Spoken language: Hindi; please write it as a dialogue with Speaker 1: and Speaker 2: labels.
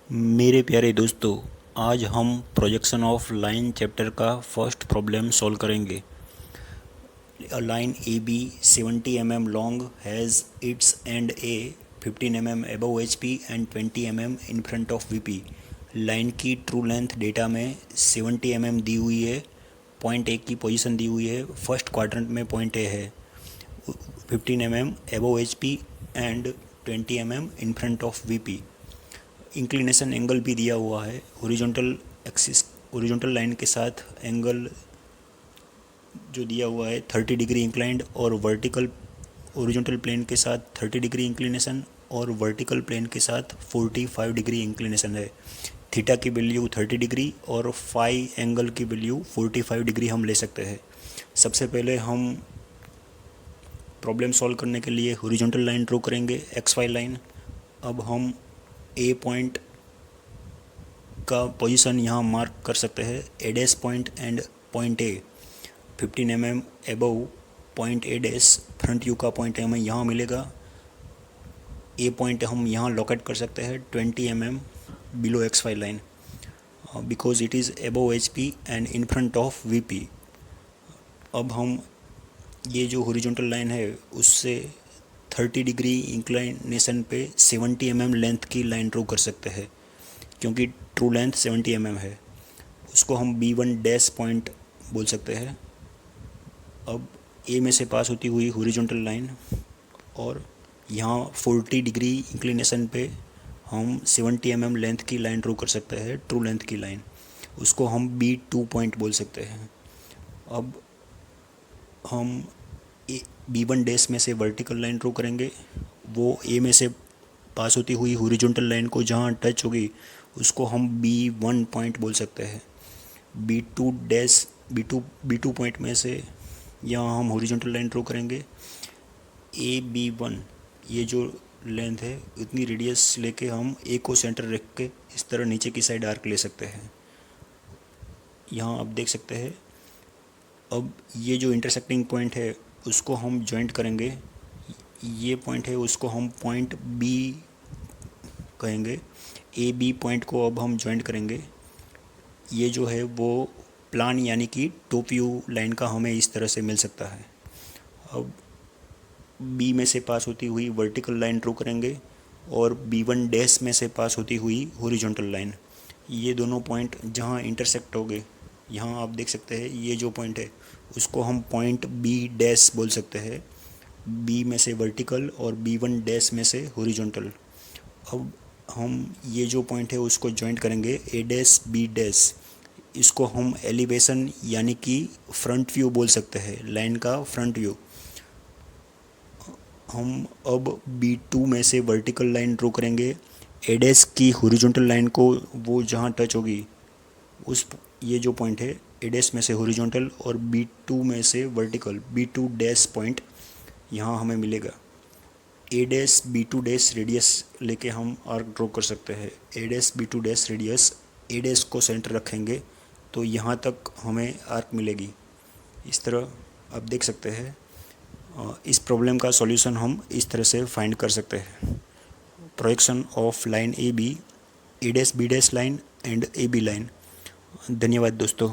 Speaker 1: मेरे प्यारे दोस्तों, आज हम प्रोजेक्शन ऑफ लाइन चैप्टर का फर्स्ट प्रॉब्लम सॉल्व करेंगे। A line AB 70 mm long has its end A 15 mm above HP and 20 mm in front of VP। Line की ट्रू लेंथ डेटा में 70 mm दी हुई है। पॉइंट ए की पोजीशन दी हुई है। फर्स्ट क्वाड्रेंट में पॉइंट ए है। 15 mm above HP and 20 mm in front of VP। Inclination angle भी दिया हुआ है। हॉरिजॉन्टल एक्सिस हॉरिजॉन्टल लाइन के साथ एंगल जो दिया हुआ है 30 डिग्री इंक्लाइंड, और वर्टिकल हॉरिजॉन्टल प्लेन के साथ 30 डिग्री इंक्लिनेशन और वर्टिकल प्लेन के साथ 45 डिग्री इंक्लिनेशन है। थीटा की वैल्यू 30 डिग्री और फाई एंगल की वैल्यू 45 डिग्री हम ले सकते हैं। सबसे पहले हम प्रॉब्लम सॉल्व करने के लिए हॉरिजॉन्टल लाइन ड्रॉ करेंगे, एक्स वाई लाइन। अब हम ए पॉइंट का पोजीशन यहाँ मार्क कर सकते हैं, A dash point and point A 15 mm above point A dash front view का पॉइंट हमें यहाँ मिलेगा। ए पॉइंट हम यहाँ लोकेट कर सकते हैं 20 mm below X Y line, because it is above H P and in front of V P. अब हम ये जो हॉरिजॉन्टल लाइन है उससे 30 डिग्री इंक्लाइनेशन पे 70 mm लेंथ की लाइन ड्रॉ कर सकते हैं, क्योंकि ट्रू लेंथ 70 mm है। उसको हम B1 डैश पॉइंट बोल सकते हैं। अब ए में से पास होती हुई हॉरिजॉन्टल लाइन, और यहाँ 40 डिग्री इंक्लिनेशन पे हम 70 mm लेंथ की लाइन ड्रॉ कर सकते हैं, ट्रू लेंथ की लाइन। उसको हम B2 पॉइंट बोल सकते हैं। अब हम B1 डैश में से वर्टिकल लाइन ड्रॉ करेंगे। वो ए में से पास होती हुई हॉरिजॉन्टल लाइन को जहाँ टच होगी उसको हम B1 पॉइंट बोल सकते हैं। B2 डैश B2 पॉइंट में से यहाँ हम हॉरिजॉन्टल लाइन ड्रॉ करेंगे। AB1 ये जो लेंथ है उतनी रेडियस लेके हम ए को सेंटर रख के इस तरह नीचे की साइड आर्क ले सकते हैं। यहाँ आप देख सकते हैं। अब ये जो इंटरसेक्टिंग पॉइंट है उसको हम जॉइंट करेंगे। ये पॉइंट है उसको हम पॉइंट बी कहेंगे। AB पॉइंट को अब हम जॉइंट करेंगे। ये जो है वो प्लान यानी कि टॉप व्यू लाइन का हमें इस तरह से मिल सकता है। अब बी में से पास होती हुई वर्टिकल लाइन ड्रॉ करेंगे और B1 डैश में से पास होती हुई हॉरिजॉन्टल लाइन। ये दोनों पॉइंट जहाँ इंटरसेक्ट होंगे, यहाँ आप देख सकते हैं ये जो पॉइंट है उसको हम पॉइंट B डैश बोल सकते हैं। बी में से वर्टिकल और B1 डैश में से हॉरिजॉन्टल। अब हम ये जो पॉइंट है उसको जॉइंट करेंगे ए डैश बी डैश। इसको हम एलिवेशन यानी कि फ्रंट व्यू बोल सकते हैं, लाइन का फ्रंट व्यू। हम अब B2 में से वर्टिकल लाइन ड्रॉ करेंगे। ए डैश की हॉरिजॉन्टल लाइन को वो जहाँ टच होगी उस ये जो पॉइंट है ए डैश में से हॉरिजॉन्टल और B2 में से वर्टिकल B2 डैश पॉइंट यहाँ हमें मिलेगा। ए डैश B2 डैश रेडियस लेके हम आर्क ड्रॉ कर सकते हैं। A dash B2 dash radius, A dash को सेंटर रखेंगे तो यहाँ तक हमें आर्क मिलेगी। इस तरह आप देख सकते हैं। इस प्रॉब्लम का सॉल्यूशन हम इस तरह से फाइंड कर सकते हैं। Projection of line AB, A dash B dash line and AB line. धन्यवाद दोस्तों।